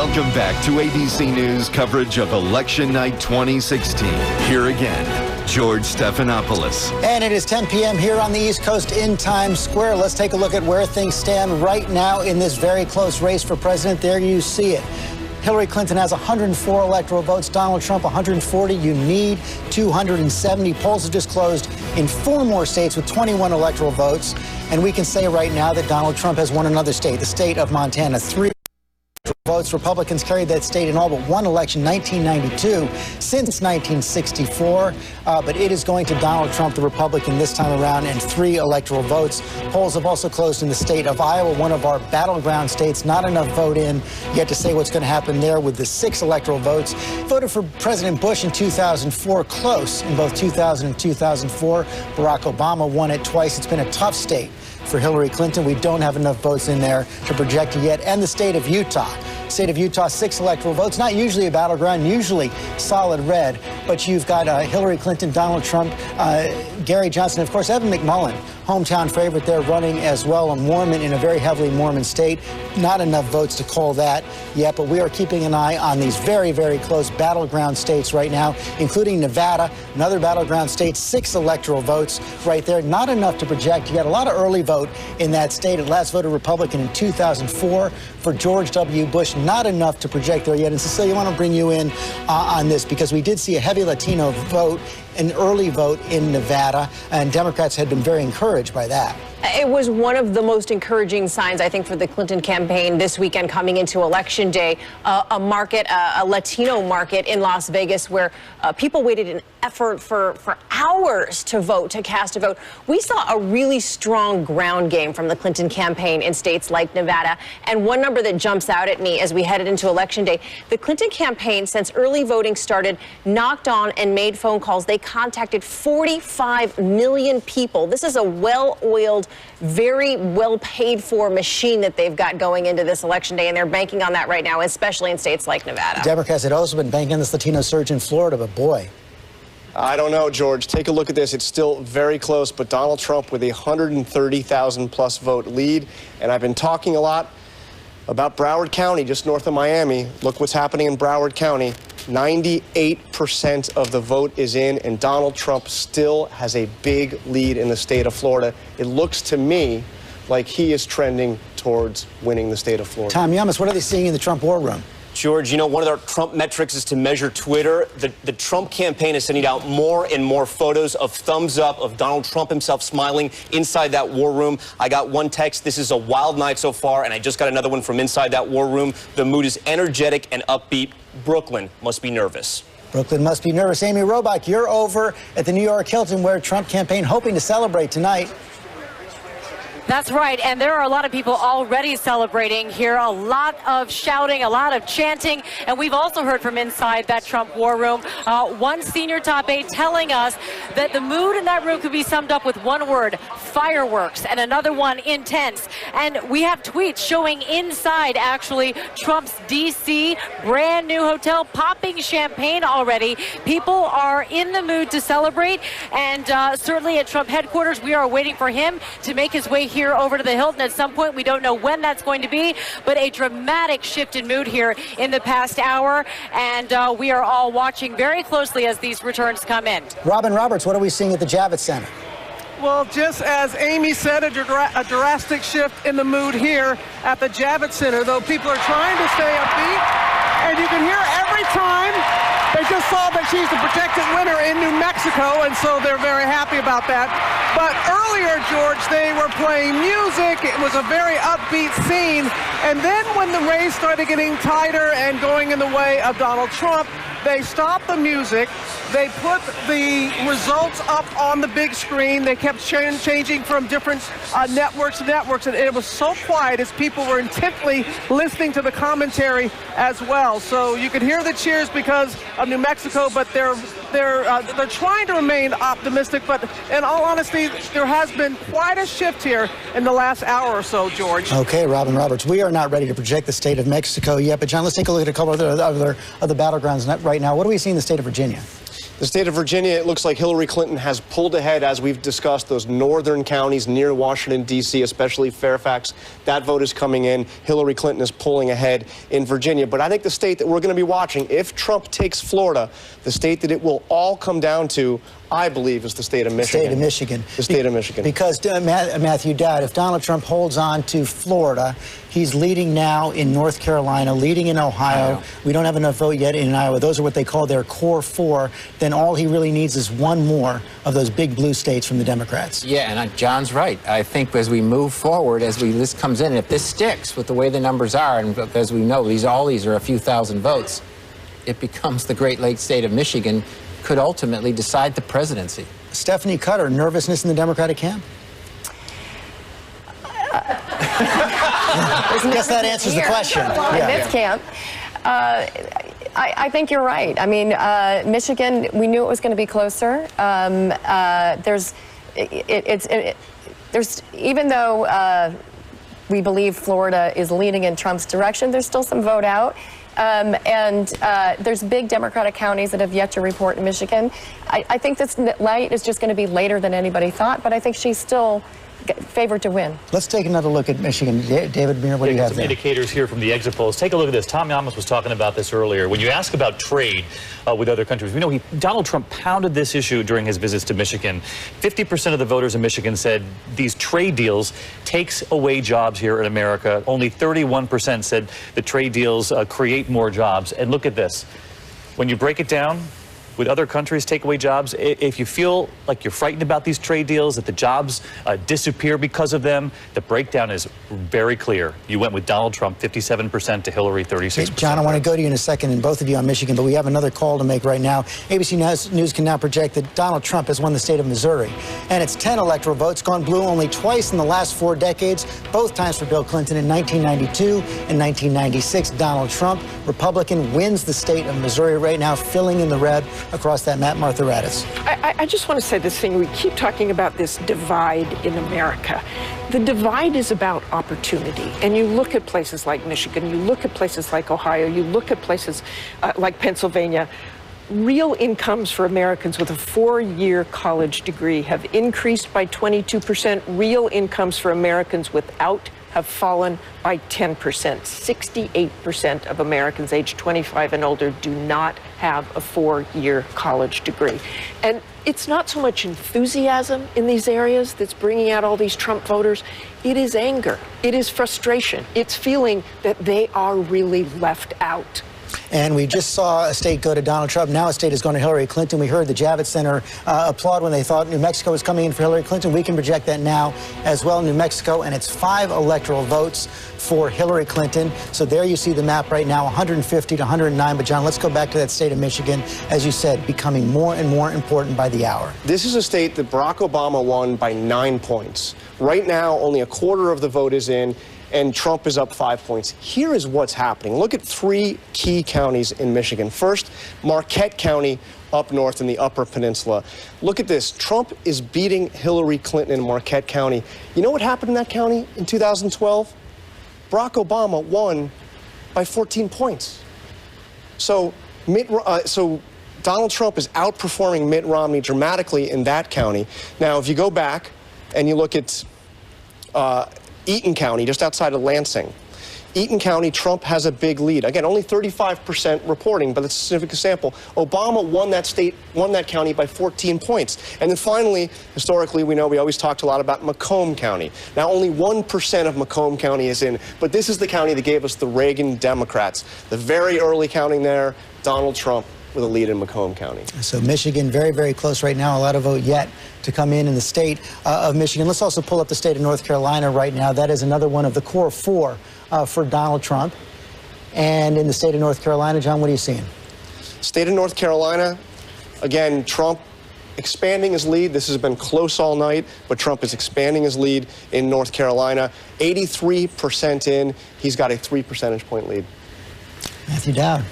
Welcome back to ABC News coverage of Election Night 2016. Here again, George Stephanopoulos. And it is 10 p.m. here on the East Coast in Times Square. Let's take a look at where things stand right now in this very close race for president. There you see it. Hillary Clinton has 104 electoral votes. Donald Trump, 140. You need 270. Polls have just closed in 4 more states with 21 electoral votes. And we can say right now that Donald Trump has won another state, the state of Montana. 3 votes. Republicans carried that state in all but one election, 1992, since 1964. But it is going to Donald Trump, the Republican, this time around, and 3 electoral votes. Polls have also closed in the state of Iowa, one of our battleground states. Not enough vote in yet to say what's going to happen there with the 6 electoral votes. Voted for President Bush in 2004, close in both 2000 and 2004. Barack Obama won it twice. It's been a tough state for Hillary Clinton. We don't have enough votes in there to project it yet. And the state of Utah. State of Utah, 6 electoral votes. Not usually a battleground, usually solid red. But you've got Hillary Clinton, Donald Trump, Gary Johnson, of course, Evan McMullin, hometown favorite there, running as well, a Mormon in a very heavily Mormon state. Not enough votes to call that yet, but we are keeping an eye on these very, very close battleground states right now, including Nevada, another battleground state, 6 electoral votes right there. Not enough to project. You got a lot of early vote in that state. It last voted Republican in 2004 for George W. Bush. Not enough to project there yet. And Cecilia, I want to bring you in on this because we did see a heavy Latino vote, an early vote in Nevada, and Democrats had been very encouraged by that. It was one of the most encouraging signs, I think, for the Clinton campaign this weekend coming into Election Day. A market, a Latino market in Las Vegas where people waited an effort for hours to vote, to cast a vote. We saw a really strong ground game from the Clinton campaign in states like Nevada. And one number that jumps out at me as we headed into Election Day, the Clinton campaign, since early voting started, knocked on and made phone calls. They contacted 45 million people. This is a well-oiled, very well paid for machine that they've got going into this election day, and they're banking on that right now, especially in states like Nevada. Democrats had also been banking on this Latino surge in Florida, but boy. I don't know, George. Take a look at this. It's still very close, but Donald Trump with a 130,000 plus vote lead. And I've been talking a lot about Broward County, just north of Miami. Look what's happening in Broward County. 98% of the vote is in, and Donald Trump still has a big lead in the state of Florida. It looks to me like he is trending towards winning the state of Florida. Tom Yamas, what are they seeing in the Trump war room? George, you know, one of our Trump metrics is to measure Twitter. The Trump campaign is sending out more and more photos of thumbs up of Donald Trump himself smiling inside that war room. I got one text, this is a wild night so far, and I just got another one from inside that war room. The mood is energetic and upbeat. Brooklyn must be nervous. Brooklyn must be nervous. Amy Robach, you're over at the New York Hilton where Trump campaign hoping to celebrate tonight. That's right, and there are a lot of people already celebrating here, a lot of shouting, a lot of chanting, and we've also heard from inside that Trump war room, one senior top aide telling us that the mood in that room could be summed up with one word: fireworks, and another one: intense. And we have tweets showing inside, actually, Trump's D.C. brand new hotel popping champagne already. People are in the mood to celebrate, and certainly at Trump headquarters, we are waiting for him to make his way here over to the Hilton at some point. We don't know when that's going to be, but a dramatic shift in mood here in the past hour, and we are all watching very closely as these returns come in. Robin Roberts, what are we seeing at the Javits Center? Well, just as Amy said, a drastic shift in the mood here at the Javits Center, though people are trying to stay upbeat, and you can hear every time. They just saw that she's the projected winner in New Mexico, and so they're very happy about that. But earlier, George, they were playing music. It was a very upbeat scene. And then when the race started getting tighter and going in the way of Donald Trump, they stopped the music. They put the results up on the big screen. They kept changing from different networks to networks, and it was so quiet as people were intently listening to the commentary as well. So you could hear the cheers because of New Mexico, but they're trying to remain optimistic. But in all honesty, there has been quite a shift here in the last hour or so, George. Okay, Robin Roberts, we are not ready to project the state of Mexico yet, but John, let's take a look at a couple of the battlegrounds right now. What do we see in the state of Virginia? The state of Virginia, it looks like Hillary Clinton has pulled ahead, as we've discussed, those northern counties near Washington, D.C., especially Fairfax. That vote is coming in. Hillary Clinton is pulling ahead in Virginia. But I think the state that we're going to be watching, if Trump takes Florida, the state that it will all come down to, I believe, is the state of Michigan. State of Michigan. The state of Michigan. Because, Matthew Dowd, if Donald Trump holds on to Florida, he's leading now in North Carolina, leading in Ohio. We don't have enough vote yet in Iowa. Those are what they call their core four. Then all he really needs is one more of those big blue states from the Democrats. Yeah, and John's right. I think as we move forward, this comes in, if this sticks with the way the numbers are, and as we know, all these are a few thousand votes, it becomes the Great Lakes state of Michigan could ultimately decide the presidency. Stephanie Cutter, nervousness in the Democratic camp? I guess that answers the question. In this camp, I think you're right. I mean, Michigan, we knew it was going to be closer. Even though we believe Florida is leaning in Trump's direction, there's still some vote out. There's big Democratic counties that have yet to report in Michigan. I think this light is just going to be later than anybody thought, but I think she's still favored to win. Let's take another look at Michigan. David Muir, what do you have some there? Indicators here from the exit polls. Take a look at this. Tom Llamas was talking about this earlier. When you ask about trade with other countries, we know Donald Trump pounded this issue during his visits to Michigan. 50% of the voters in Michigan said these trade deals takes away jobs here in America. Only 31% said the trade deals create more jobs. And look at this. When you break it down, with other countries take away jobs, if you feel like you're frightened about these trade deals, that the jobs disappear because of them, the breakdown is very clear. You went with Donald Trump, 57% to Hillary, 36%. John, I want to go to you in a second, and both of you on Michigan, but we have another call to make right now. ABC News can now project that Donald Trump has won the state of Missouri, and it's 10 electoral votes, gone blue only twice in the last 4 decades, both times for Bill Clinton in 1992 and 1996. Donald Trump, Republican, wins the state of Missouri right now, filling in the red across that map. Martha Raddatz. I just want to say this thing. We keep talking about this divide in America. The divide is about opportunity. And you look at places like Michigan, you look at places like Ohio, you look at places like Pennsylvania. Real incomes for Americans with a 4-year college degree have increased by 22%. Real incomes for Americans without have fallen by 10%. 68% of Americans aged 25 and older do not have a 4-year college degree. And it's not so much enthusiasm in these areas that's bringing out all these Trump voters. It is anger. It is frustration. It's feeling that they are really left out. And we just saw a state go to Donald Trump. Now a state is going to Hillary Clinton. We heard the Javits Center applaud when they thought New Mexico was coming in for Hillary Clinton. We can project that now as well, New Mexico, and it's 5 electoral votes for Hillary Clinton. So there you see the map right now, 150 to 109. But, John, let's go back to that state of Michigan, as you said, becoming more and more important by the hour. This is a state that Barack Obama won by 9 points. Right now, only a quarter of the vote is in, and Trump is up 5 points. Here is what's happening. Look at 3 key counties in Michigan. First, Marquette County up north in the Upper Peninsula. Look at this. Trump is beating Hillary Clinton in Marquette County. You know what happened in that county in 2012? Barack Obama won by 14 points. So Donald Trump is outperforming Mitt Romney dramatically in that county. Now, if you go back and you look at Eaton County, just outside of Lansing. Eaton County, Trump has a big lead. Again, only 35% reporting, but it's a significant sample. Obama won that county by 14 points. And then finally, historically, we always talked a lot about Macomb County. Now, only 1% of Macomb County is in, but this is the county that gave us the Reagan Democrats. The very early counting there, Donald Trump with a lead in Macomb County. So Michigan, very, very close right now. A lot of vote yet to come in the state of Michigan. Let's also pull up the state of North Carolina right now. That is another one of the core 4 for Donald Trump. And in the state of North Carolina, John, what are you seeing? State of North Carolina, again, Trump expanding his lead. This has been close all night, but Trump is expanding his lead in North Carolina. 83% in. He's got a 3 percentage point lead. Matthew Dowd.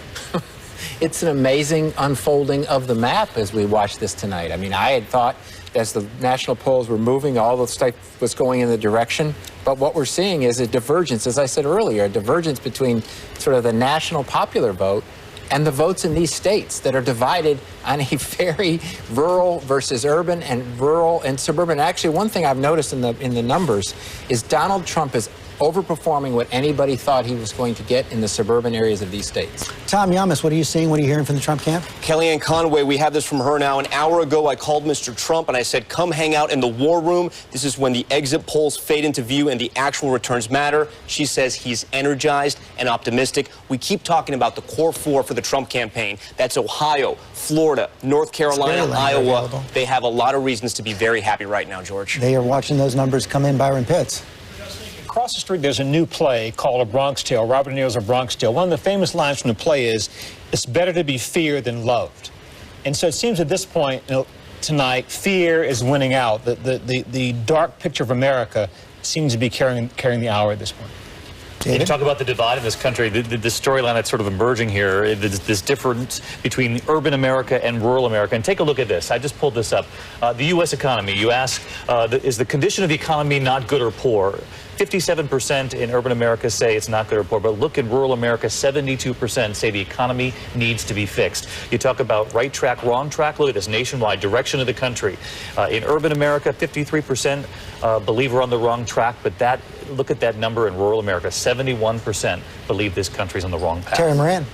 It's an amazing unfolding of the map as we watch this tonight. I mean, I had thought as the national polls were moving, all the stuff was going in the direction. But what we're seeing is a divergence, as I said earlier, a divergence between sort of the national popular vote and the votes in these states that are divided on a very rural versus urban and rural and suburban. Actually, one thing I've noticed in the numbers is Donald Trump is overperforming what anybody thought he was going to get in the suburban areas of these states. Tom Yamas, what are you seeing? What are you hearing from the Trump camp? Kellyanne Conway, we have this from her now. An hour ago, I called Mr. Trump and I said, come hang out in the war room. This is when the exit polls fade into view and the actual returns matter. She says he's energized and optimistic. We keep talking about the core four for the Trump campaign. That's Ohio, Florida, North Carolina, Iowa. They have a lot of reasons to be very happy right now, George. They are watching those numbers come in. Byron Pitts. Across the street, there's a new play called A Bronx Tale. Robert De Niro's A Bronx Tale. One of the famous lines from the play is, it's better to be feared than loved. And so it seems at this point, tonight, fear is winning out. The dark picture of America seems to be carrying the hour at this point. When you talk about the divide in this country, the storyline that's sort of emerging here, this difference between urban America and rural America. And take a look at this. I just pulled this up. The U.S. economy, you ask, is the condition of the economy not good or poor? 57% in urban America say it's not good or poor, but look in rural America, 72% say the economy needs to be fixed. You talk about right track, wrong track. Look at this nationwide direction of the country. In urban America, 53% believe we're on the wrong track, but look at that number in rural America, 71% believe this country's on the wrong path. Terry Moran.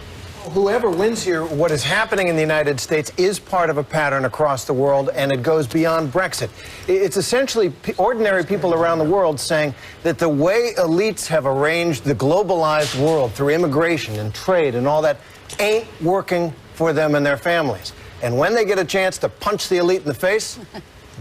Whoever wins here, what is happening in the United States is part of a pattern across the world, and it goes beyond Brexit. It's essentially ordinary people around the world saying that the way elites have arranged the globalized world through immigration and trade and all that ain't working for them and their families. And when they get a chance to punch the elite in the face,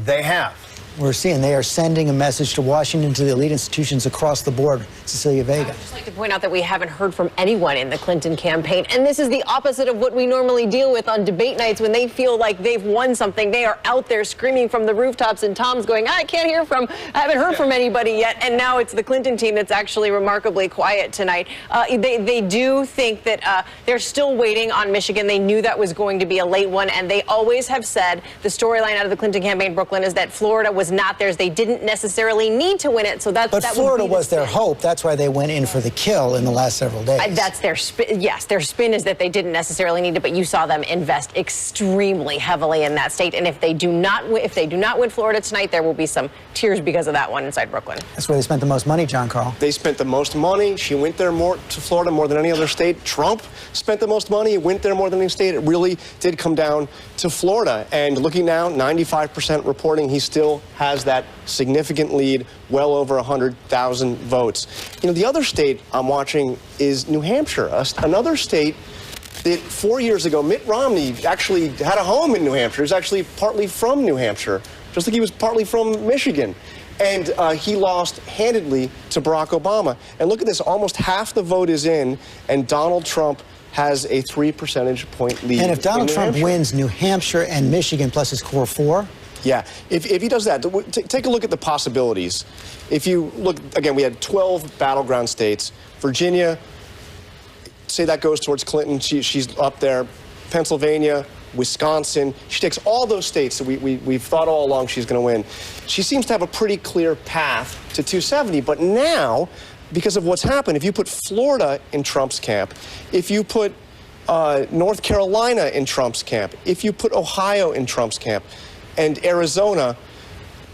they have. We're seeing they are sending a message to Washington, to the elite institutions across the board. Cecilia Vega. I'd just like to point out that we haven't heard from anyone in the Clinton campaign. And this is the opposite of what we normally deal with on debate nights when they feel like they've won something. They are out there screaming from the rooftops, and Tom's going, I haven't heard from anybody yet. And now it's the Clinton team that's actually remarkably quiet tonight. They do think that they're still waiting on Michigan. They knew that was going to be a late one. And they always have said the storyline out of the Clinton campaign, Brooklyn, is that Florida was not theirs. They didn't necessarily need to win it. So that Florida was their hope. That's why they went in for the kill in the last several days. That's their spin. Yes, their spin is that they didn't necessarily need it, but you saw them invest extremely heavily in that state. And if they do not win Florida tonight, there will be some tears because of that one inside Brooklyn. That's where they spent the most money, John Carl. They spent the most money. She went there to Florida more than any other state. Trump spent the most money. He went there more than any state. It really did come down to Florida. And looking now, 95% reporting he still has that significant lead, well over 100,000 votes. The other state I'm watching is New Hampshire, another state that 4 years ago, Mitt Romney actually had a home in New Hampshire. He's actually partly from New Hampshire, just like he was partly from Michigan. And he lost handedly to Barack Obama. And look at this, almost half the vote is in, and Donald Trump has a 3 percentage point lead. And if Donald Trump wins New Hampshire and Michigan plus his core four, yeah, if he does that, take a look at the possibilities. If you look, again, we had 12 battleground states. Virginia, say that goes towards Clinton, she's up there. Pennsylvania, Wisconsin, she takes all those states that we've thought all along she's going to win. She seems to have a pretty clear path to 270, but now, because of what's happened, if you put Florida in Trump's camp, if you put North Carolina in Trump's camp, if you put Ohio in Trump's camp, and Arizona,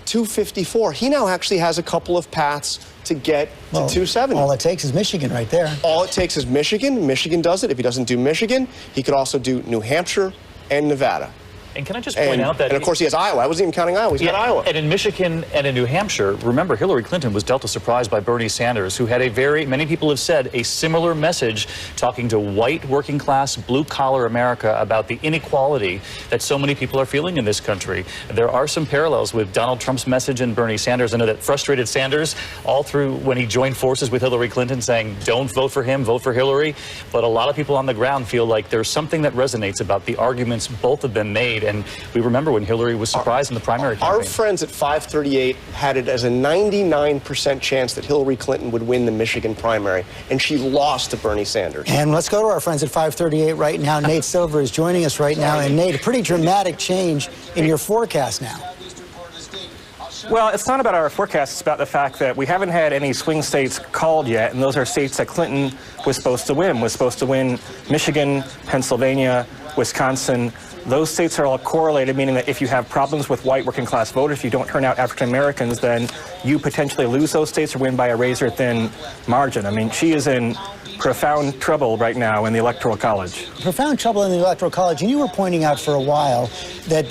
254. He now actually has a couple of paths to get to 270. All it takes is Michigan right there. All it takes is Michigan. Michigan does it. If he doesn't do Michigan, he could also do New Hampshire and Nevada. And can I just point out that... And, of course, he has Iowa. I wasn't even counting Iowa. He's got Iowa. And in Michigan and in New Hampshire, remember, Hillary Clinton was dealt a surprise by Bernie Sanders, who had many people have said, a similar message talking to white, working-class, blue-collar America about the inequality that so many people are feeling in this country. There are some parallels with Donald Trump's message and Bernie Sanders. I know that frustrated Sanders all through when he joined forces with Hillary Clinton saying, don't vote for him, vote for Hillary. But a lot of people on the ground feel like there's something that resonates about the arguments both of them made. And we remember when Hillary was surprised in the primary campaign. Our friends at 538 had it as a 99% chance that Hillary Clinton would win the Michigan primary, and she lost to Bernie Sanders. And let's go to our friends at 538 right now. Nate Silver is joining us right now. And Nate, a pretty dramatic change in your forecast now. Well, it's not about our forecast. It's about the fact that we haven't had any swing states called yet, and those are states that Clinton was supposed to win. Michigan, Pennsylvania, Wisconsin. Those states are all correlated, meaning that if you have problems with white working class voters, if you don't turn out African Americans, then you potentially lose those states or win by a razor-thin margin. I mean, she is in profound trouble right now in the Electoral College. Profound trouble in the Electoral College, and you were pointing out for a while that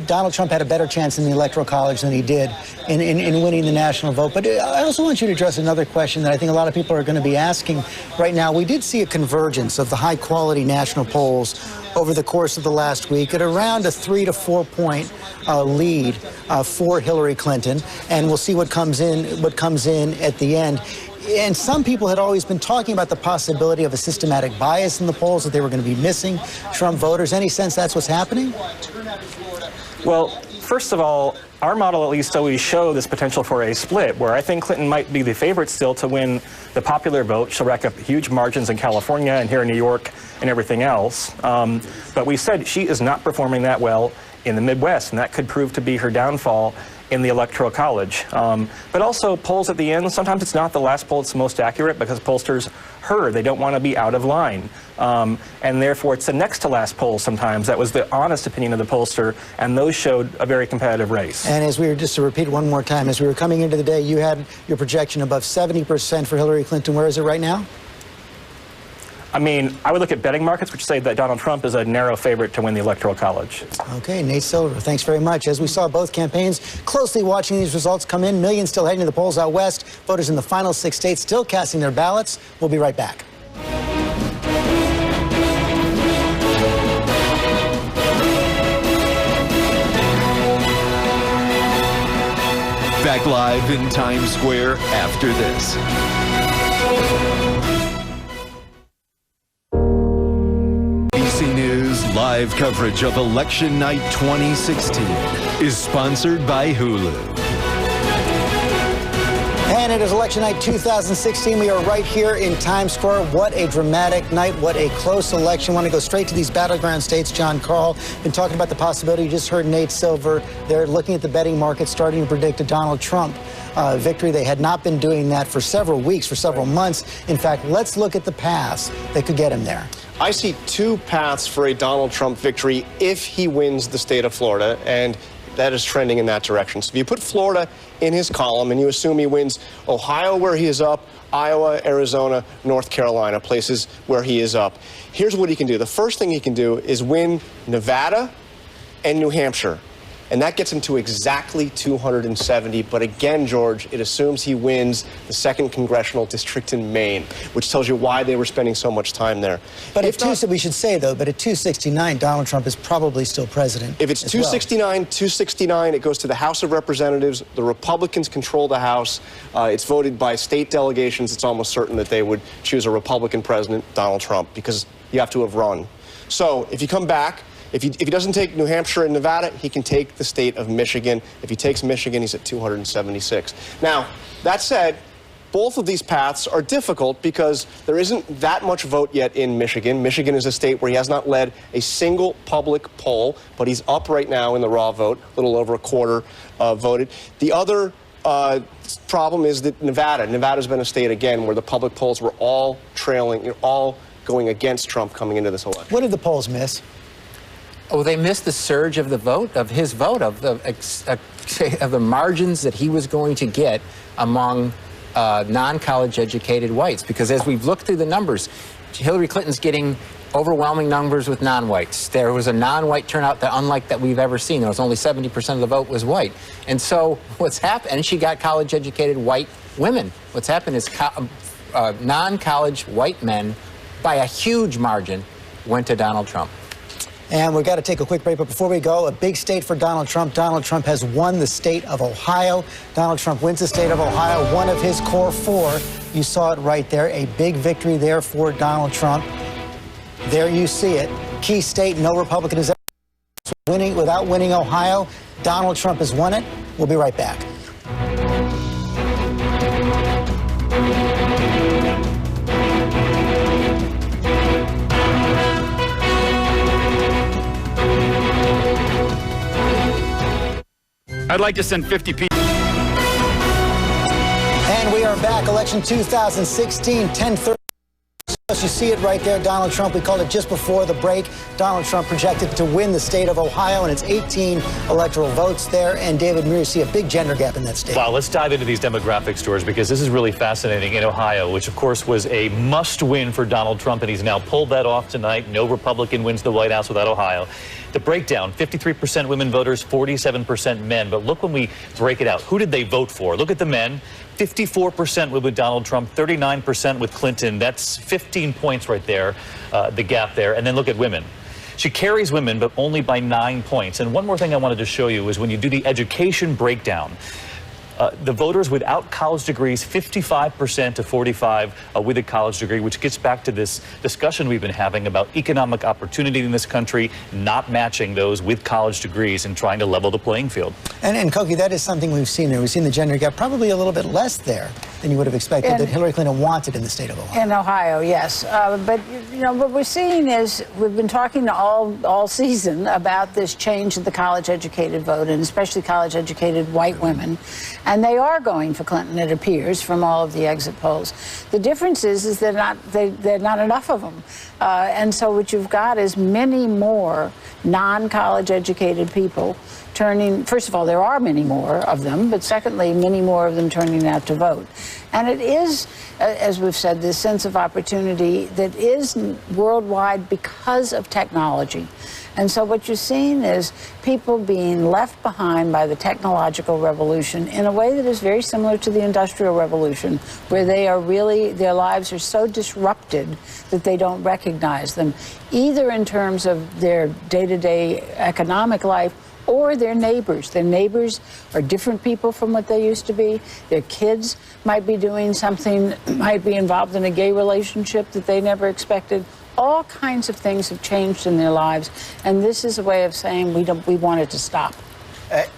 Donald Trump had a better chance in the Electoral College than he did in winning the national vote. But I also want you to address another question that I think a lot of people are going to be asking right now. We did see a convergence of the high-quality national polls over the course of the last week at around a 3 to 4 point lead for Hillary Clinton, and we'll see what comes in at the end. And some people had always been talking about the possibility of a systematic bias in the polls, that they were going to be missing Trump voters. Any sense that's what's happening? Well, first of all, our model at least always show this potential for a split, where I think Clinton might be the favorite still to win the popular vote. She'll rack up huge margins in California and here in New York and everything else. But we said she is not performing that well in the Midwest, and that could prove to be her downfall in the Electoral College. But also polls at the end, sometimes it's not the last poll that's the most accurate because pollsters hurry. They don't want to be out of line. And therefore, it's the next to last poll sometimes. That was the honest opinion of the pollster, and those showed a very competitive race. And as we were, just to repeat one more time, as we were coming into the day, you had your projection above 70% for Hillary Clinton. Where is it right now? I mean, I would look at betting markets, which say that Donald Trump is a narrow favorite to win the Electoral College. Okay, Nate Silver, thanks very much. As we saw both campaigns closely watching these results come in, millions still heading to the polls out west, voters in the final 6 states still casting their ballots. We'll be right back. Back live in Times Square after this. ABC News live coverage of Election Night 2016 is sponsored by Hulu. And it is Election Night 2016. We are right here in Times Square. What a dramatic night. What a close election. I want to go straight to these battleground states. John Carl, been talking about the possibility. You just heard Nate Silver. They're looking at the betting market, starting to predict a Donald Trump victory. They had not been doing that for several weeks, for several months. In fact, let's look at the paths that could get him there. I see two paths for a Donald Trump victory if he wins the state of Florida, and that is trending in that direction. So if you put Florida in his column and you assume he wins Ohio, where he is up, Iowa, Arizona, North Carolina, places where he is up, here's what he can do. The first thing he can do is win Nevada and New Hampshire. And that gets him to exactly 270. But again, George, it assumes he wins the 2nd congressional district in Maine, which tells you why they were spending so much time there. But we should say, though, but at 269, Donald Trump is probably still president. If it's 269, it goes to the House of Representatives. The Republicans control the House. It's voted by state delegations. It's almost certain that they would choose a Republican president, Donald Trump, because you have to have run. So if you come back, if he doesn't take New Hampshire and Nevada, he can take the state of Michigan. If he takes Michigan, he's at 276. Now, that said, both of these paths are difficult because there isn't that much vote yet in Michigan. Michigan is a state where he has not led a single public poll, but he's up right now in the raw vote, a little over a quarter voted. The other problem is that Nevada's been a state, again, where the public polls were all trailing, all going against Trump coming into this election. What did the polls miss? Oh, they missed the surge of the vote, of his vote, of the margins that he was going to get among non-college educated whites. Because as we've looked through the numbers, Hillary Clinton's getting overwhelming numbers with non-whites. There was a non-white turnout that unlike that we've ever seen. There was only 70% of the vote was white. And so what's happened, and she got college educated white women. What's happened is non-college white men by a huge margin went to Donald Trump. And we've got to take a quick break, but before we go, a big state for Donald Trump. Donald Trump has won the state of Ohio. Donald Trump wins the state of Ohio, one of his core 4. You saw it right there, a big victory there for Donald Trump. There you see it. Key state, no Republican is ever winning. Without winning Ohio, Donald Trump has won it. We'll be right back. I'd like to send 50 people. are back. Election 2016, 10:30. You see it right there, Donald Trump. We called it just before the break. Donald Trump projected to win the state of Ohio, and it's 18 electoral votes there. And David Muir, you see a big gender gap in that state. Wow, let's dive into these demographics, George, because this is really fascinating in Ohio, which of course was a must-win for Donald Trump, and he's now pulled that off tonight. No Republican wins the White House without Ohio. The breakdown, 53% women voters, 47% men. But look when we break it out. Who did they vote for? Look at the men. 54% with Donald Trump, 39% with Clinton. That's 15 points right there, the gap there. And then look at women. She carries women, but only by 9 points. And one more thing I wanted to show you is when you do the education breakdown, the voters without college degrees, 55% to 45% with a college degree, which gets back to this discussion we've been having about economic opportunity in this country, not matching those with college degrees and trying to level the playing field. And Koki, that is something we've seen there. We've seen the gender gap probably a little bit less there than you would have expected that Hillary Clinton wanted in the state of Ohio. In Ohio, yes. But, you know, what we're seeing is we've been talking all season about this change in the college-educated vote, and especially college-educated white women. And they are going for Clinton, it appears, from all of the exit polls. The difference is they're not enough of them. And so what you've got is many more non-college educated people turning. First of all, there are many more of them, but secondly, many more of them turning out to vote. And it is, as we've said, this sense of opportunity that is worldwide because of technology. And so what you're seeing is people being left behind by the technological revolution in a way that is very similar to the Industrial Revolution, where they are really, their lives are so disrupted that they don't recognize them, either in terms of their day-to-day economic life or their neighbors. Their neighbors are different people from what they used to be. Their kids might be doing something, might be involved in a gay relationship that they never expected. All kinds of things have changed in their lives, and this is a way of saying we want it to stop.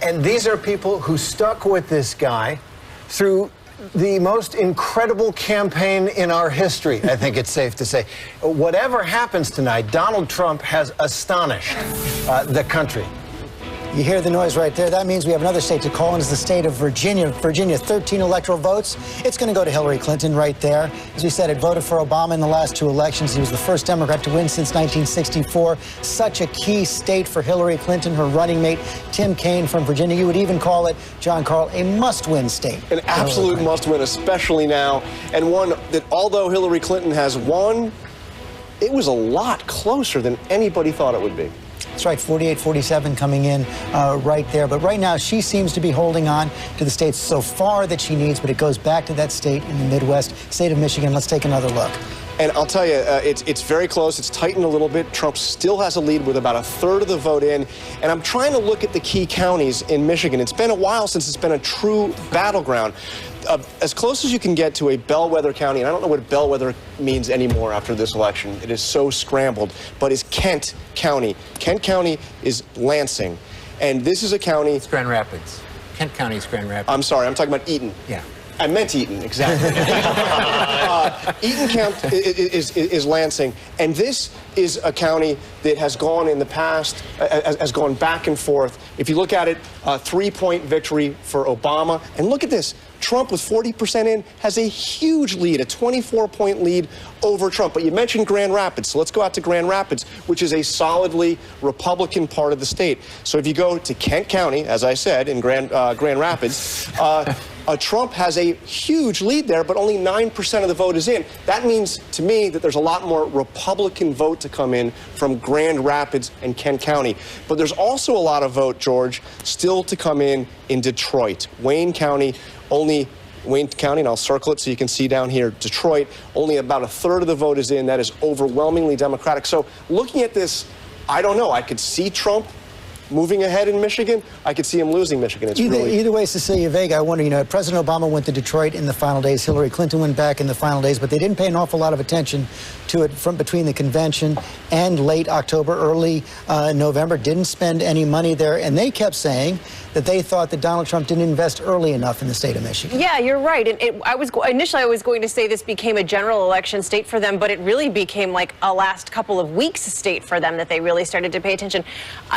And these are people who stuck with this guy through the most incredible campaign in our history, I think it's safe to say. Whatever happens tonight, Donald Trump has astonished the country. You hear the noise right there. That means we have another state to call in. Is the state of Virginia. Virginia, 13 electoral votes. It's going to go to Hillary Clinton right there. As we said, it voted for Obama in the last two elections. He was the first Democrat to win since 1964. Such a key state for Hillary Clinton. Her running mate, Tim Kaine from Virginia. You would even call it, John Carl, a must-win state. An absolute must-win, especially now. And one that, although Hillary Clinton has won, it was a lot closer than anybody thought it would be. That's right, 48-47 coming in right there. But right now, she seems to be holding on to the states so far that she needs, but it goes back to that state in the Midwest, state of Michigan. Let's take another look. And I'll tell you, it's very close. It's tightened a little bit. Trump still has a lead with about a third of the vote in. And I'm trying to look at the key counties in Michigan. It's been a while since it's been a true battleground. As close as you can get to a bellwether county, and I don't know what bellwether means anymore after this election. It is so scrambled, but is Kent County. Kent County is Lansing. And this is a county... It's Grand Rapids. Kent County is Grand Rapids. I'm sorry, I'm talking about Eaton. Yeah. I meant Eaton, exactly. Eaton County is Lansing, and this is a county that has gone in the past, has gone back and forth. If you look at it, 3-point victory for Obama, and look at this. Trump, with 40% in, has a huge lead, a 24-point lead over Trump. But you mentioned Grand Rapids, so let's go out to Grand Rapids, which is a solidly Republican part of the state. So if you go to Kent County, as I said, in Grand Rapids, Trump has a huge lead there, but only 9% of the vote is in. That means, to me, that there's a lot more Republican vote to come in from Grand Rapids and Kent County. But there's also a lot of vote, George, still to come in Detroit. Wayne County, and I'll circle it so you can see down here, Detroit, only about a third of the vote is in. That is overwhelmingly Democratic. So looking at this, I don't know. I could see Trump moving ahead in Michigan. I could see him losing Michigan. It's either way, Cecilia Vega, I wonder, you know, President Obama went to Detroit in the final days. Hillary Clinton went back in the final days, but they didn't pay an awful lot of attention to it from between the convention and late October, early November. Didn't spend any money there, and they kept saying that they thought that Donald Trump didn't invest early enough in the state of Michigan. Yeah, you're right. And initially I was going to say this became a general election state for them, but it really became like a last couple of weeks state for them that they really started to pay attention.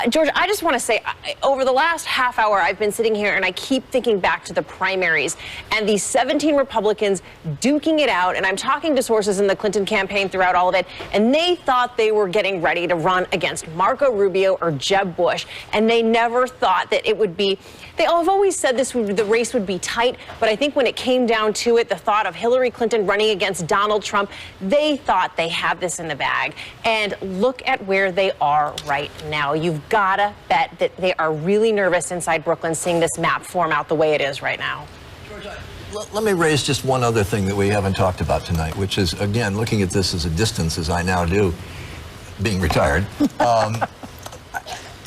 George, I just just want to say, over the last half hour, I've been sitting here and I keep thinking back to the primaries and these 17 Republicans duking it out. And I'm talking to sources in the Clinton campaign throughout all of it, and they thought they were getting ready to run against Marco Rubio or Jeb Bush, and they never thought that it would be. They have always said the race would be tight, but I think when it came down to it, the thought of Hillary Clinton running against Donald Trump, they thought they had this in the bag. And look at where they are right now. You've got to bet that they are really nervous inside Brooklyn seeing this map form out the way it is right now. Let me raise just one other thing that we haven't talked about tonight, which is, again, looking at this as a distance, as I now do, being retired.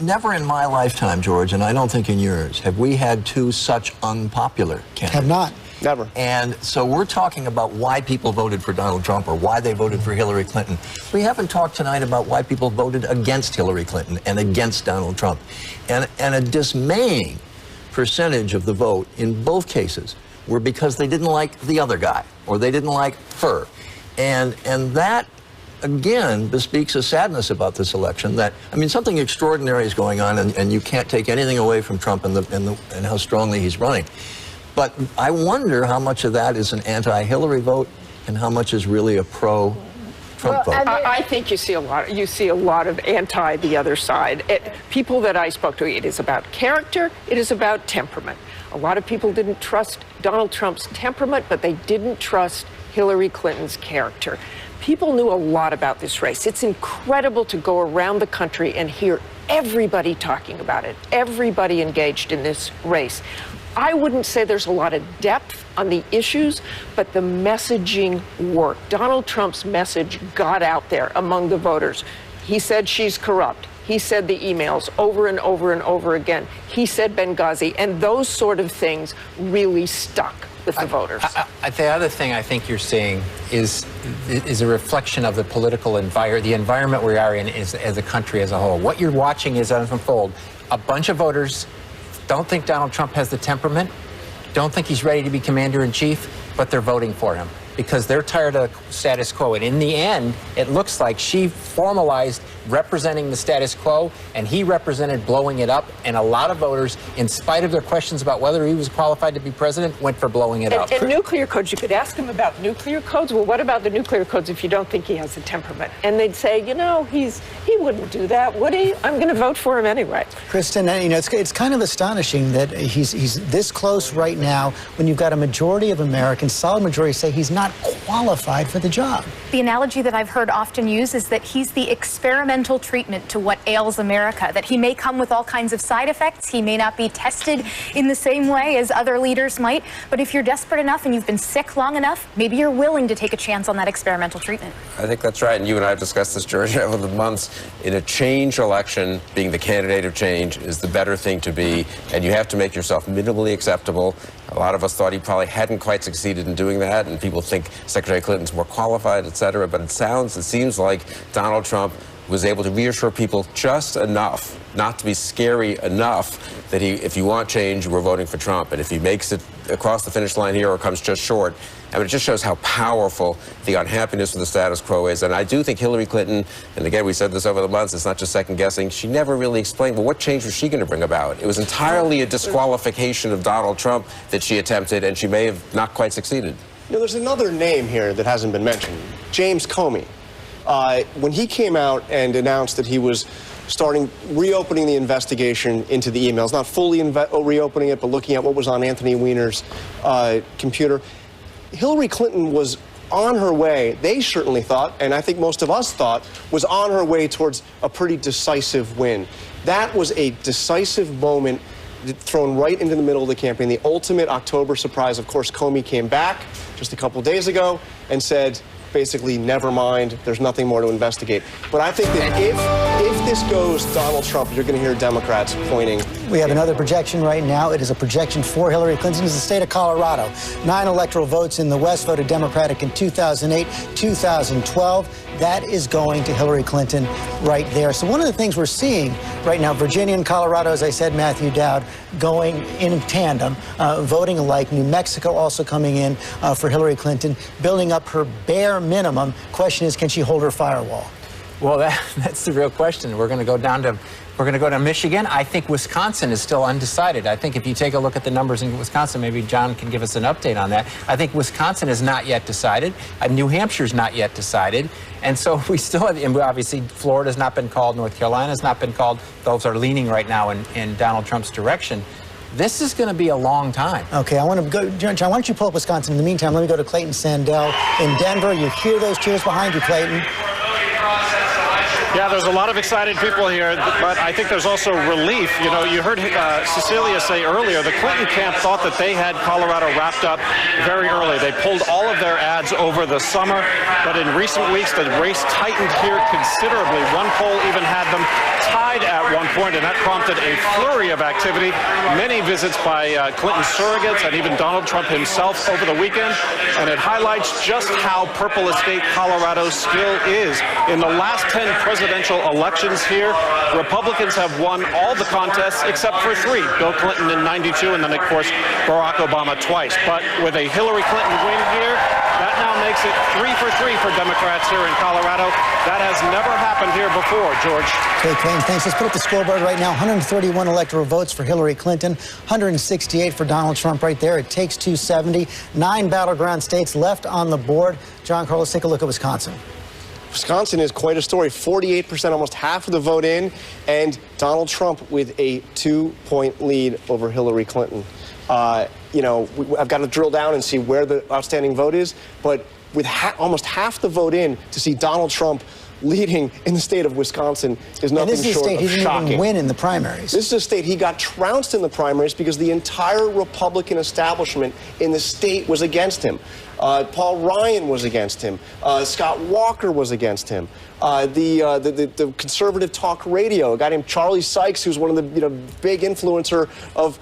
Never in my lifetime, George, and I don't think in yours, have we had two such unpopular candidates. Have not. Never. And so we're talking about why people voted for Donald Trump or why they voted for Hillary Clinton. We haven't talked tonight about why people voted against Hillary Clinton and against Donald Trump. And a dismaying percentage of the vote in both cases were because they didn't like the other guy or they didn't like her. And that, again, bespeaks a sadness about this election that, I mean, something extraordinary is going on, and you can't take anything away from Trump and how strongly he's running. But I wonder how much of that is an anti-Hillary vote and how much is really a pro-Trump vote. I think you see a lot of anti the other side. People that I spoke to, it is about character, it is about temperament. A lot of people didn't trust Donald Trump's temperament, but they didn't trust Hillary Clinton's character. People knew a lot about this race. It's incredible to go around the country and hear everybody talking about it, everybody engaged in this race. I wouldn't say there's a lot of depth on the issues, but the messaging worked. Donald Trump's message got out there among the voters. He said she's corrupt. He said the emails over and over and over again. He said Benghazi, and those sort of things really stuck with the voters. The other thing I think you're seeing is a reflection of the political environment, the environment we are in as a country as a whole. What you're watching is unfold. A bunch of voters don't think Donald Trump has the temperament, don't think he's ready to be commander-in-chief, but they're voting for him because they're tired of status quo. And in the end, it looks like she formalized representing the status quo, and he represented blowing it up. And a lot of voters, in spite of their questions about whether he was qualified to be president, went for blowing it up. And nuclear codes, you could ask him about nuclear codes. Well, what about the nuclear codes if you don't think he has the temperament? And they'd say, you know, he wouldn't do that, would he? I'm going to vote for him anyway. Kristen, you know, it's kind of astonishing that he's this close right now when you've got a majority of Americans, solid majority, say he's not qualified for the job. The analogy that I've heard often used is that he's the experimental treatment to what ails America, that he may come with all kinds of side effects. He may not be tested in the same way as other leaders might, but if you're desperate enough and you've been sick long enough, maybe you're willing to take a chance on that experimental treatment. I think that's right, and you and I have discussed this, George, over the months. In a change election, being the candidate of change is the better thing to be, and you have to make yourself minimally acceptable. A lot of us thought he probably hadn't quite succeeded in doing that, and people think Secretary Clinton's more qualified, et cetera, but it seems like Donald Trump was able to reassure people just enough, not to be scary enough, that if you want change, we're voting for Trump. And if he makes it across the finish line here or comes just short, I mean, it just shows how powerful the unhappiness with the status quo is. And I do think Hillary Clinton, and again, we said this over the months, it's not just second guessing, she never really explained, well, what change was she going to bring about? It was entirely a disqualification of Donald Trump that she attempted, and she may have not quite succeeded. You know, there's another name here that hasn't been mentioned, James Comey. When he came out and announced that he was reopening the investigation into the emails, not fully reopening it, but looking at what was on Anthony Weiner's computer, Hillary Clinton was on her way, they certainly thought, and I think most of us thought, was on her way towards a pretty decisive win. That was a decisive moment thrown right into the middle of the campaign, the ultimate October surprise. Of course, Comey came back just a couple days ago and said, basically, never mind, there's nothing more to investigate. But I think that if this goes Donald Trump, you're going to hear Democrats pointing. We have another projection right now. It is a projection for Hillary Clinton. It's the state of Colorado. 9 electoral votes in the West voted Democratic in 2008, 2012. That is going to Hillary Clinton right there. So one of the things we're seeing right now, Virginia and Colorado, as I said, Matthew Dowd, going in tandem, voting alike. New Mexico also coming in for Hillary Clinton, building up her bare minimum. Question is, can she hold her firewall? Well, that's the real question. We're going to go down to Michigan. I think Wisconsin is still undecided. I think if you take a look at the numbers in Wisconsin, maybe John can give us an update on that. I think Wisconsin is not yet decided. New Hampshire's not yet decided. And so we still have, and obviously Florida's not been called, North Carolina's not been called. Those are leaning right now in Donald Trump's direction. This is going to be a long time. Okay, I want to go, John, why don't you pull up Wisconsin? In the meantime, let me go to Clayton Sandell in Denver. You hear those cheers behind you, Clayton. Yeah, there's a lot of excited people here, but I think there's also relief. You know, you heard Cecilia say earlier, the Clinton camp thought that they had Colorado wrapped up very early. They pulled all of their ads over the summer, but in recent weeks, the race tightened here considerably. One poll even had them tied at one point, and that prompted a flurry of activity. Many visits by Clinton surrogates and even Donald Trump himself over the weekend, and it highlights just how purple a state Colorado still is. In the last 10 presidential elections here, Republicans have won all the contests except for 3. Bill Clinton in '92, and then, of course, Barack Obama twice. But with a Hillary Clinton win here, that now makes it 3 for 3 for Democrats here in Colorado. That has never happened here before, George. Okay, Clayton, thanks. Let's put up the scoreboard right now. 131 electoral votes for Hillary Clinton, 168 for Donald Trump right there. It takes 270. 9 battleground states left on the board. John Carl, let's take a look at Wisconsin. Wisconsin is quite a story. 48%, almost half of the vote in, and Donald Trump with a 2-point lead over Hillary Clinton. You know, I've got to drill down and see where the outstanding vote is, but with almost half the vote in, to see Donald Trump leading in the state of Wisconsin is nothing short of shocking. And this is a state he didn't even win in the primaries. This is a state he got trounced in the primaries because the entire Republican establishment in the state was against him. Paul Ryan was against him. Scott Walker was against him. The conservative talk radio, a guy named Charlie Sykes, who's one of the big influencer of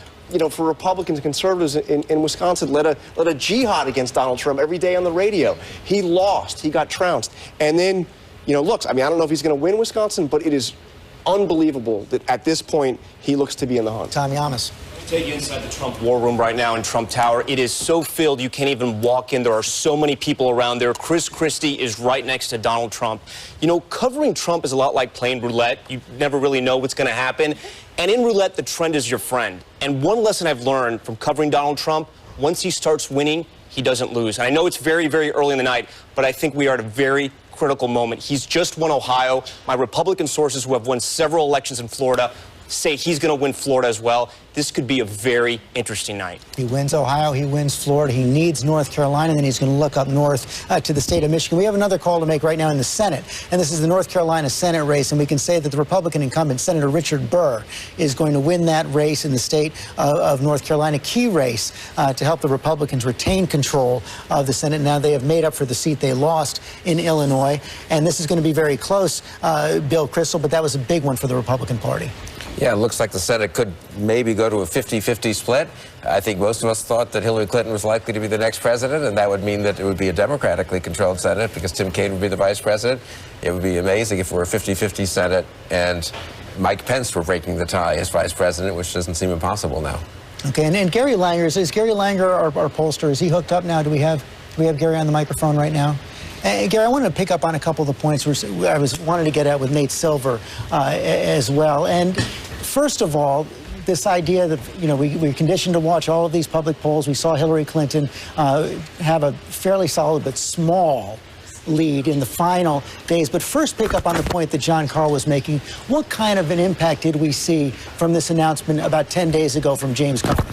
for Republicans and conservatives in Wisconsin, led a jihad against Donald Trump every day on the radio. He lost. He got trounced. And then, look, I mean, I don't know if he's going to win Wisconsin, but it is unbelievable that at this point he looks to be in the hunt. Tommy Amos. Take you inside the Trump War Room right now in Trump Tower. It is so filled you can't even walk in. There are so many people around there. Chris Christie is right next to Donald Trump. Covering Trump is a lot like playing roulette. You never really know what's going to happen. And in roulette, the trend is your friend. And one lesson I've learned from covering Donald Trump, once he starts winning, he doesn't lose. And I know it's very, very early in the night, but I think we are at a very critical moment. He's just won Ohio. My Republican sources who have won several elections in Florida say he's going to win Florida as well. This could be a very interesting night. He wins Ohio, he wins Florida, he needs North Carolina, and then he's going to look up north to the state of Michigan. We have another call to make right now in the Senate, and this is the North Carolina Senate race, and we can say that the Republican incumbent, Senator Richard Burr, is going to win that race in the state of North Carolina. Key race to help the Republicans retain control of the Senate. Now they have made up for the seat they lost in Illinois, and this is going to be very close, Bill Kristol, but that was a big one for the Republican Party. Yeah, it looks like the Senate could maybe go to a 50-50 split. I think most of us thought that Hillary Clinton was likely to be the next president, and that would mean that it would be a democratically controlled Senate because Tim Kaine would be the vice president. It would be amazing if it were a 50-50 Senate and Mike Pence were breaking the tie as vice president, which doesn't seem impossible now. Okay, and Gary Langer, is Gary Langer our pollster? Is he hooked up now? Do we have Gary on the microphone right now? Gary, I wanted to pick up on a couple of the points I wanted to get at with Nate Silver as well. And first of all, this idea that, we're conditioned to watch all of these public polls. We saw Hillary Clinton have a fairly solid but small lead in the final days. But first, pick up on the point that John Carl was making. What kind of an impact did we see from this announcement about 10 days ago from James Comey?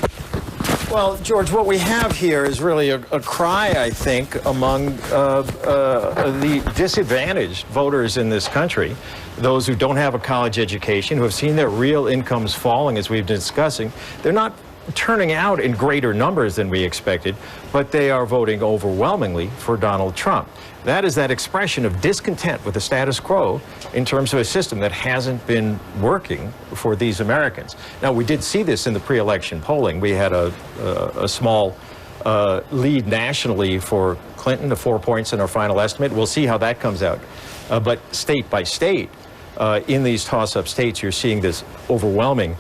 Well, George, what we have here is really a cry, I think, among the disadvantaged voters in this country, those who don't have a college education, who have seen their real incomes falling, as we've been discussing. They're not turning out in greater numbers than we expected, but they are voting overwhelmingly for Donald Trump. That is that expression of discontent with the status quo in terms of a system that hasn't been working for these Americans. Now, we did see this in the pre-election polling. We had a small lead nationally for Clinton, 4 points in our final estimate. We'll see how that comes out. But state by state, in these toss-up states, you're seeing this overwhelming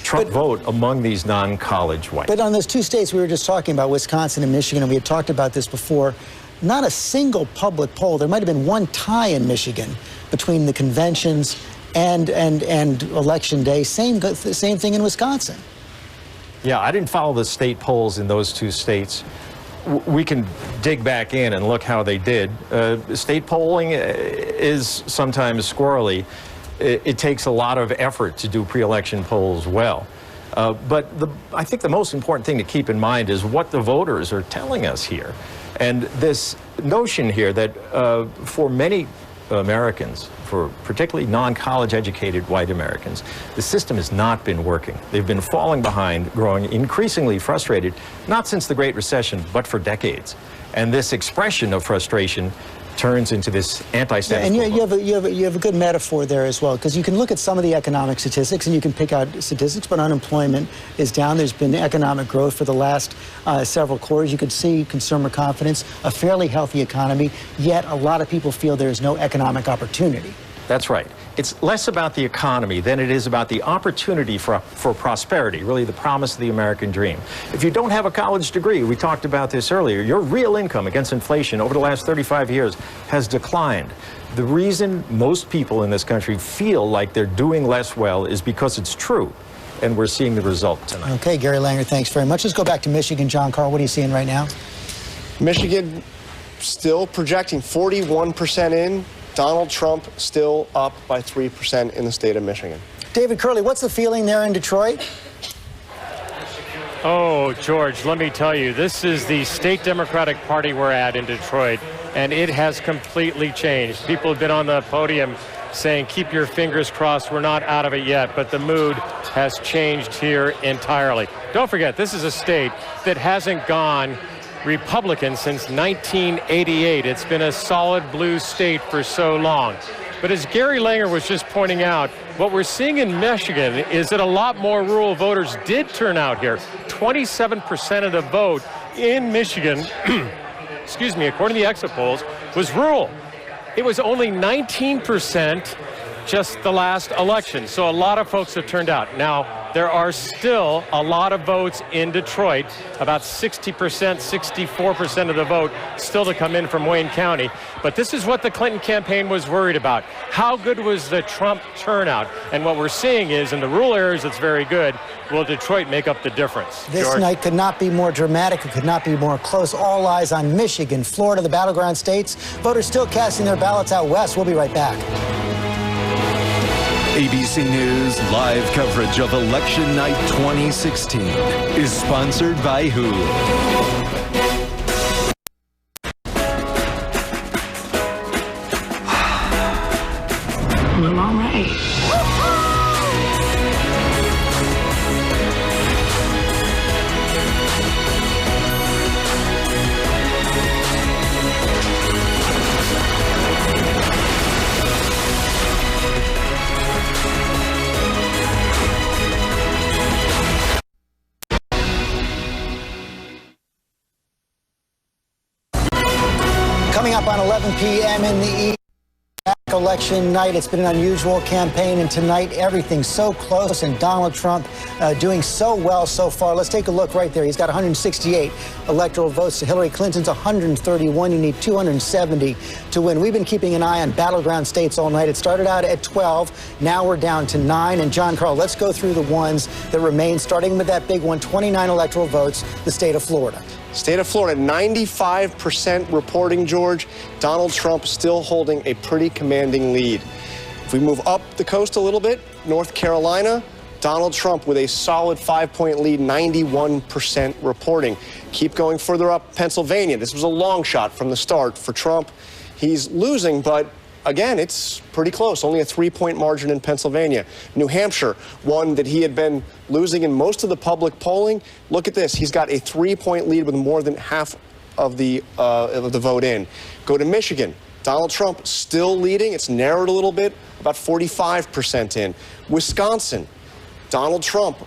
Trump vote among these non-college whites. But on those 2 states we were just talking about, Wisconsin and Michigan, and we had talked about this before, not a single public poll. There might have been one tie in Michigan between the conventions and Election Day. Same thing in Wisconsin. Yeah, I didn't follow the state polls in those two states. We can dig back in and look how they did. State polling is sometimes squirrely. It takes a lot of effort to do pre-election polls well. But I think the most important thing to keep in mind is what the voters are telling us here. And this notion here that for many Americans, for particularly non-college educated white Americans, the system has not been working. They've been falling behind, growing increasingly frustrated, not since the Great Recession, but for decades. And this expression of frustration turns into this anti-status quo. And you have a good metaphor there as well, because you can look at some of the economic statistics and you can pick out statistics, but unemployment is down. There's been economic growth for the last several quarters. You could see consumer confidence, a fairly healthy economy, yet a lot of people feel there's no economic opportunity. That's right. It's less about the economy than it is about the opportunity for prosperity, really the promise of the American dream. If you don't have a college degree, we talked about this earlier, your real income against inflation over the last 35 years has declined. The reason most people in this country feel like they're doing less well is because it's true, and we're seeing the result tonight. Okay, Gary Langer, thanks very much. Let's go back to Michigan. John Carl, what are you seeing right now? Michigan still projecting 41% in. Donald Trump still up by 3% in the state of Michigan. David Curley, what's the feeling there in Detroit? Oh, George, let me tell you, this is the state Democratic Party we're at in Detroit, and it has completely changed. People have been on the podium saying, keep your fingers crossed, we're not out of it yet, but the mood has changed here entirely. Don't forget, this is a state that hasn't gone Republican since 1988. It's been a solid blue state for so long. But as Gary Langer was just pointing out, what we're seeing in Michigan is that a lot more rural voters did turn out here. 27% of the vote in Michigan, excuse me, according to the exit polls, was rural. It was only 19% just the last election. So a lot of folks have turned out. Now, there are still a lot of votes in Detroit, about 60%, 64% of the vote still to come in from Wayne County. But this is what the Clinton campaign was worried about. How good was the Trump turnout? And what we're seeing is in the rural areas, it's very good. Will Detroit make up the difference? This George? night could not be more dramatic. It could not be more close. All eyes on Michigan, Florida, the battleground states. Voters still casting their ballots out west. We'll be right back. ABC News live coverage of Election Night 2016 is sponsored by who? Well, all right. Coming up on 11 p.m. in the evening, election night. It's been an unusual campaign, and tonight everything's so close, and Donald Trump doing so well so far. Let's take a look right there. He's got 168 electoral votes to Hillary Clinton's 131. You need 270 to win. We've been keeping an eye on battleground states all night. It started out at 12. Now we're down to 9. And John Carl, let's go through the ones that remain, starting with that big one, 29 electoral votes, the state of Florida. State of Florida, 95% reporting, George. Donald Trump still holding a pretty commanding lead. If we move up the coast a little bit, North Carolina, Donald Trump with a solid 5-point lead, 91% reporting. Keep going further up, Pennsylvania. This was a long shot from the start for Trump. He's losing, but again, it's pretty close, only a 3-point margin in Pennsylvania. New Hampshire, one that he had been losing in most of the public polling. Look at this. He's got a 3-point lead with more than half of the vote in. Go to Michigan. Donald Trump still leading. It's narrowed a little bit, about 45% in. Wisconsin, Donald Trump,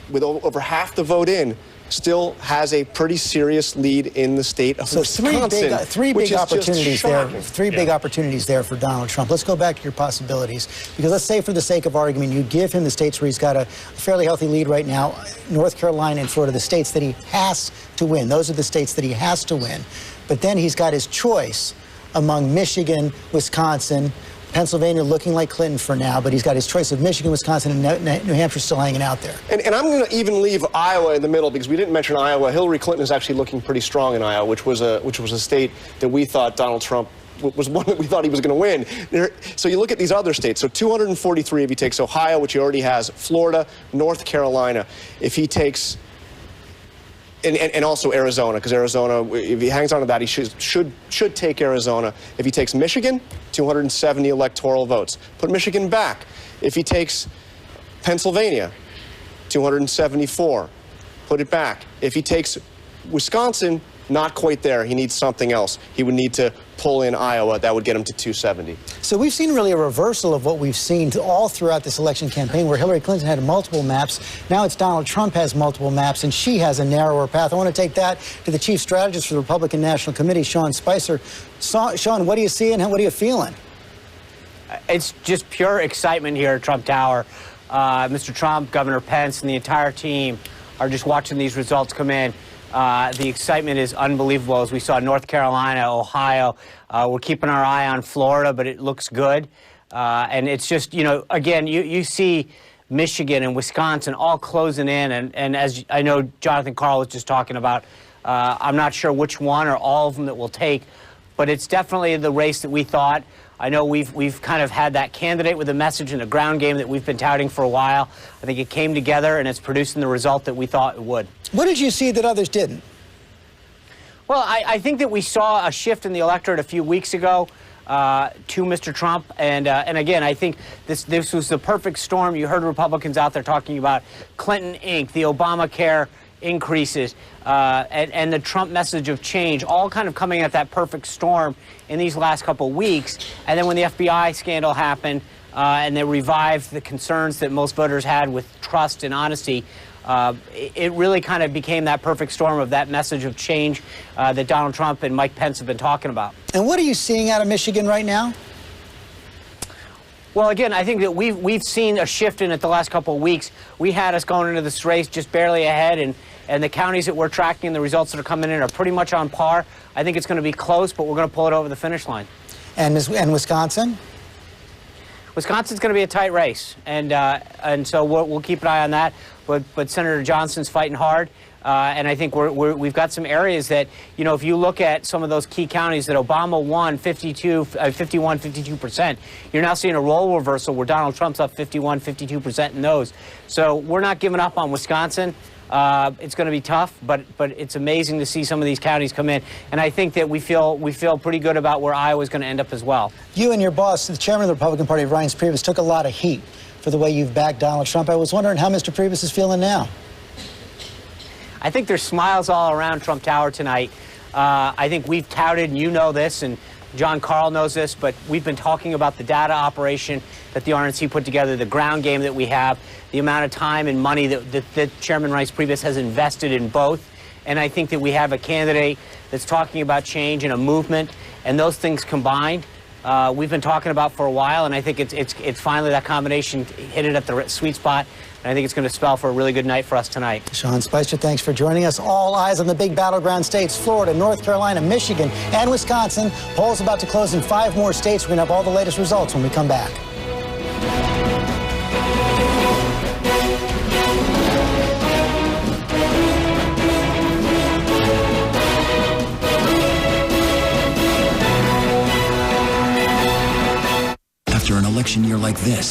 with over half the vote in, still has a pretty serious lead in the state of Wisconsin. Three big opportunities there. Big opportunities there for Donald Trump. Let's go back to your possibilities, because let's say, for the sake of argument, you give him the states where he's got a fairly healthy lead right now, North Carolina and Florida, the states that he has to win. Those are the states that he has to win. But then he's got his choice among Michigan, Wisconsin, Pennsylvania looking like Clinton for now, but he's got his choice of Michigan, Wisconsin, and New Hampshire still hanging out there. And I'm going to even leave Iowa in the middle because we didn't mention Iowa. Hillary Clinton is actually looking pretty strong in Iowa, which was a state that we thought Donald Trump was one that we thought he was going to win. So you look at these other states. So 243 if he takes Ohio, which he already has, Florida, North Carolina. If he takes and also Arizona, because Arizona, if he hangs on to that, he should take Arizona. If he takes Michigan, 270 electoral votes. Put Michigan back. If he takes Pennsylvania, 274. Put it back. If he takes Wisconsin, not quite there. He needs something else. He would need to pull in Iowa. That would get him to 270. So we've seen really a reversal of what we've seen all throughout this election campaign, where Hillary Clinton had multiple maps. Now it's Donald Trump has multiple maps, and she has a narrower path. I want to take that to the chief strategist for the Republican National Committee, Sean Spicer. Sean, what do you see and what are you feeling? It's just pure excitement here at Trump Tower. Mr. Trump, Governor Pence, and the entire team are just watching these results come in. The excitement is unbelievable. As we saw North Carolina, Ohio, we're keeping our eye on Florida, but it looks good. And it's just, you know, again, you see Michigan and Wisconsin all closing in. And as I know Jonathan Karl was just talking about, I'm not sure which one or all of them that we'll take, but it's definitely the race that we thought. I know we've kind of had that candidate with a message and a ground game that we've been touting for a while. I think it came together, and it's producing the result that we thought it would. What did you see that others didn't? Well, I think that we saw a shift in the electorate a few weeks ago to Mr. Trump, and again, I think this was the perfect storm. You heard Republicans out there talking about Clinton Inc., the Obamacare increases, and the Trump message of change, all kind of coming at that perfect storm in these last couple of weeks. And then when the FBI scandal happened and they revived the concerns that most voters had with trust and honesty, it really kind of became that perfect storm of that message of change that Donald Trump and Mike Pence have been talking about. And what are you seeing out of Michigan right now? Well, again, I think that we've seen a shift in it the last couple of weeks. We had us going into this race just barely ahead, and the counties that we're tracking and the results that are coming in are pretty much on par. I think it's going to be close, but we're going to pull it over the finish line. And Wisconsin? Wisconsin's going to be a tight race, and so we'll keep an eye on that. But Senator Johnson's fighting hard, and I think we've got some areas that, you know, if you look at some of those key counties that Obama won 52%, you're now seeing a role reversal where Donald Trump's up 52% in those. So we're not giving up on Wisconsin. It's going to be tough, but it's amazing to see some of these counties come in, and I think that we feel pretty good about where Iowa's going to end up as well. You and your boss, the chairman of the Republican Party, Reince Priebus, took a lot of heat for the way you've backed Donald Trump. I was wondering how Mr. Priebus is feeling now. I think there's smiles all around Trump Tower tonight. I think we've touted, and you know this, and John Karl knows this, but we've been talking about the data operation that the RNC put together, the ground game that we have, the amount of time and money that Chairman Reince Priebus has invested in both. And I think that we have a candidate that's talking about change and a movement, and those things combined, we've been talking about for a while, and I think it's finally that combination hit it at the sweet spot. And I think it's going to spell for a really good night for us tonight. Sean Spicer, thanks for joining us. All eyes on the big battleground states, Florida, North Carolina, Michigan, and Wisconsin. Polls about to close in 5 more states. We're going to have all the latest results when we come back. After an election year like this,